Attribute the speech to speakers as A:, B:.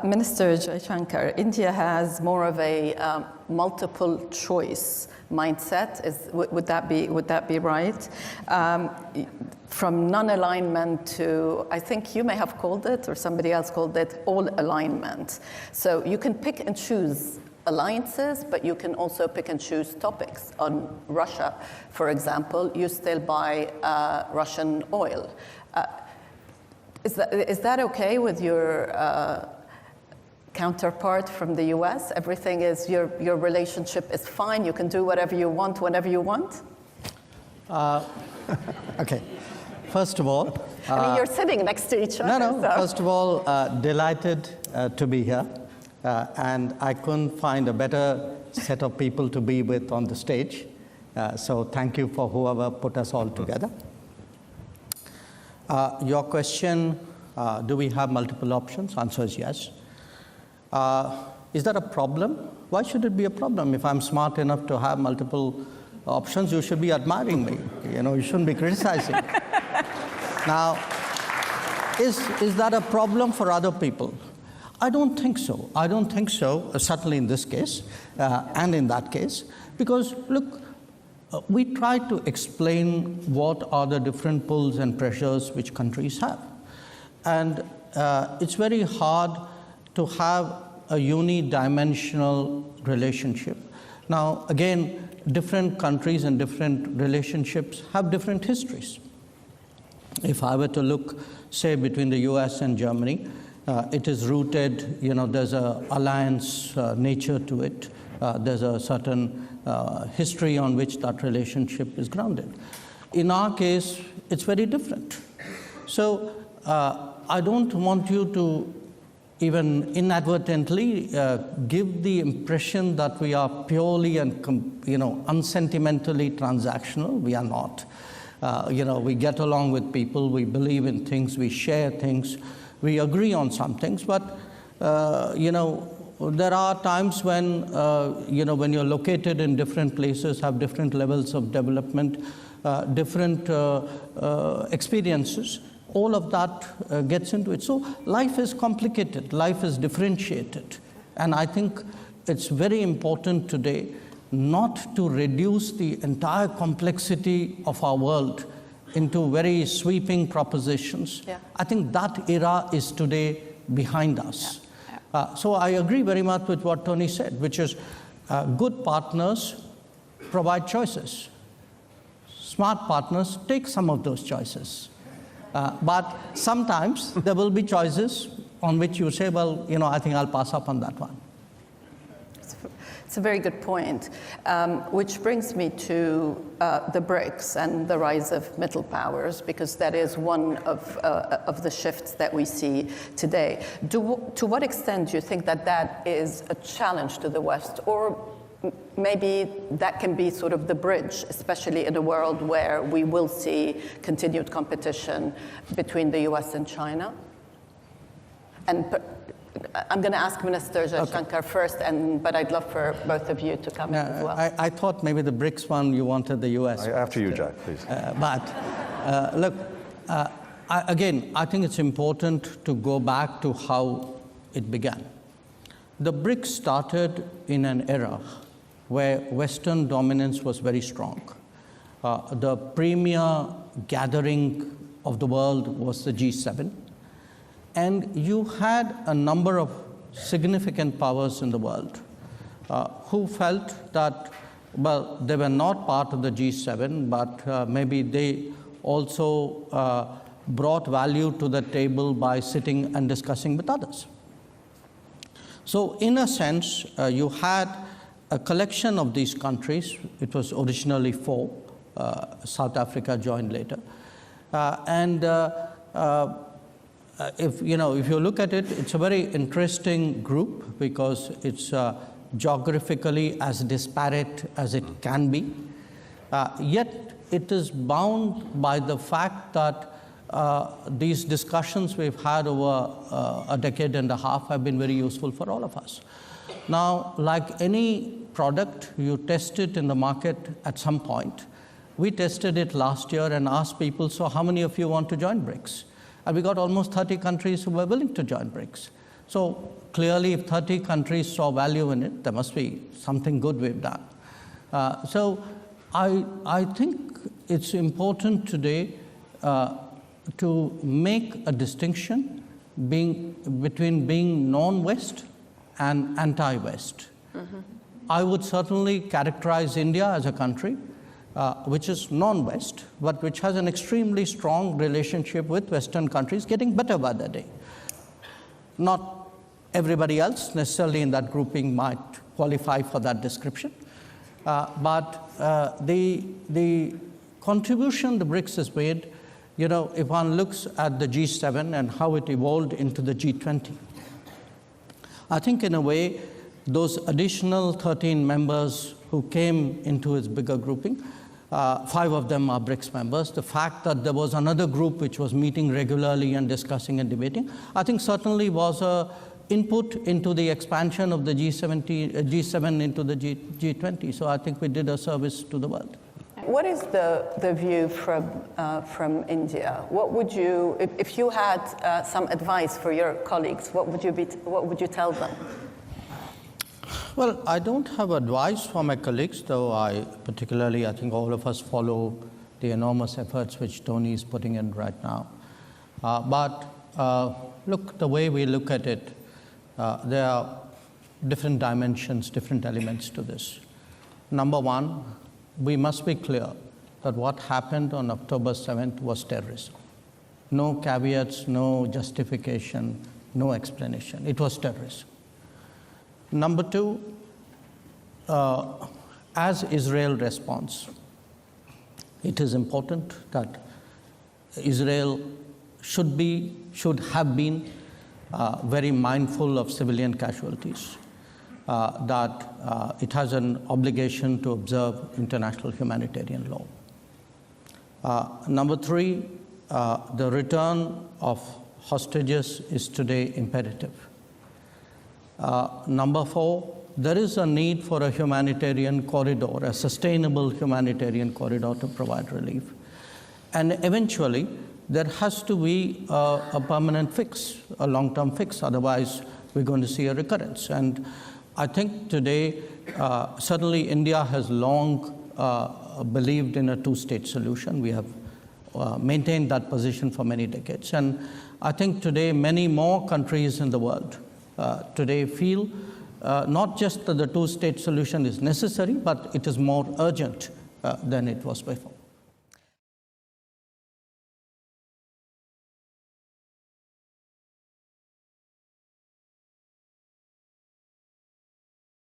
A: Minister Jaishankar, India has more of a multiple choice mindset. Would that be right? From non-alignment to, I think you may have called it, or somebody else called it, all alignment. So you can pick and choose alliances, but you can also pick and choose topics. On Russia, for example, you still buy Russian oil. Is that okay with your counterpart from the US? Everything is, your relationship is fine, you can do whatever you want, whenever you want?
B: Okay. First of all...
A: I mean, you're sitting next to each other.
B: No.
A: So.
B: First of all, delighted to be here. And I couldn't find a better set of people to be with on the stage. So thank you for whoever put us all together. Your question, do we have multiple options? Answer is yes. Is that a problem? Why should it be a problem? If I'm smart enough to have multiple options, you should be admiring me. You shouldn't be criticizing. Now, is that a problem for other people? I don't think so. I don't think so, certainly in this case and in that case, because look, we try to explain what are the different pulls and pressures which countries have. And it's very hard to have a unidimensional relationship. Now, again, different countries and different relationships have different histories. If I were to look, say, between the US and Germany, it is rooted, there's an alliance nature to it. There's a certain history on which that relationship is grounded. In our case, it's very different. So I don't want you to even inadvertently give the impression that we are purely and unsentimentally transactional. We are not. We get along with people, we believe in things, we share things, we agree on some things, but there are times when when you're located in different places, have different levels of development, different experiences. All of that gets into it. So life is complicated, life is differentiated. And I think it's very important today not to reduce the entire complexity of our world into very sweeping propositions. Yeah. I think that era is today behind us. Yeah. So I agree very much with what Tony said, which is good partners provide choices. Smart partners take some of those choices. But sometimes there will be choices on which you say, well, I think I'll pass up on that one.
A: It's a very good point, which brings me to the BRICS and the rise of middle powers, because that is one of the shifts that we see today. To what extent do you think that is a challenge to the West, or maybe that can be sort of the bridge, especially in a world where we will see continued competition between the US and China? And I'm going to ask Minister Jaishankar first, but I'd love for both of you to come in as well.
B: I thought maybe the BRICS one, you wanted the US.
C: After you, Jai, please.
B: Look, again, I think it's important to go back to how it began. The BRICS started in an era where Western dominance was very strong. The premier gathering of the world was the G7. And you had a number of significant powers in the world who felt that, well, they were not part of the G7, but maybe they also brought value to the table by sitting and discussing with others. So in a sense, you had a collection of these countries. It was originally 4. South Africa joined later. If you look at it, it's a very interesting group because it's geographically as disparate as it can be. Yet it is bound by the fact that these discussions we've had over a decade and a half have been very useful for all of us. Now, like any product, you test it in the market at some point. We tested it last year and asked people, so how many of you want to join BRICS? And we got almost 30 countries who were willing to join BRICS. So clearly, if 30 countries saw value in it, there must be something good we've done. So I think it's important today to make a distinction between being non-West and anti-West. Mm-hmm. I would certainly characterize India as a country which is non-West, but which has an extremely strong relationship with Western countries, getting better by the day. Not everybody else necessarily in that grouping might qualify for that description, but the contribution the BRICS has made, if one looks at the G7 and how it evolved into the G20, I think in a way, those additional 13 members who came into its bigger grouping, 5 of them are BRICS members. The fact that there was another group which was meeting regularly and discussing and debating, I think certainly was an input into the expansion of the G7 into the G20. So I think we did a service to the world.
A: What is the view from India? What would you, if you had some advice for your colleagues, what would you tell them?
B: Well, I don't have advice for my colleagues, though I think all of us follow the enormous efforts which Tony is putting in right now. But look, the way we look at it, there are different dimensions, different elements to this. Number one, we must be clear that what happened on October 7th was terrorism. No caveats, no justification, no explanation. It was terrorism. Number two, as Israel responds, it is important that Israel should have been very mindful of civilian casualties, that it has an obligation to observe international humanitarian law. Number three, the return of hostages is today imperative. Number four, there is a need for a humanitarian corridor, a sustainable humanitarian corridor to provide relief. And eventually, there has to be a permanent fix, a long-term fix, otherwise we're going to see a recurrence. And I think today, certainly India has long believed in a two-state solution. We have maintained that position for many decades. And I think today many more countries in the world today feel not just that the two-state solution is necessary, but it is more urgent than it was before.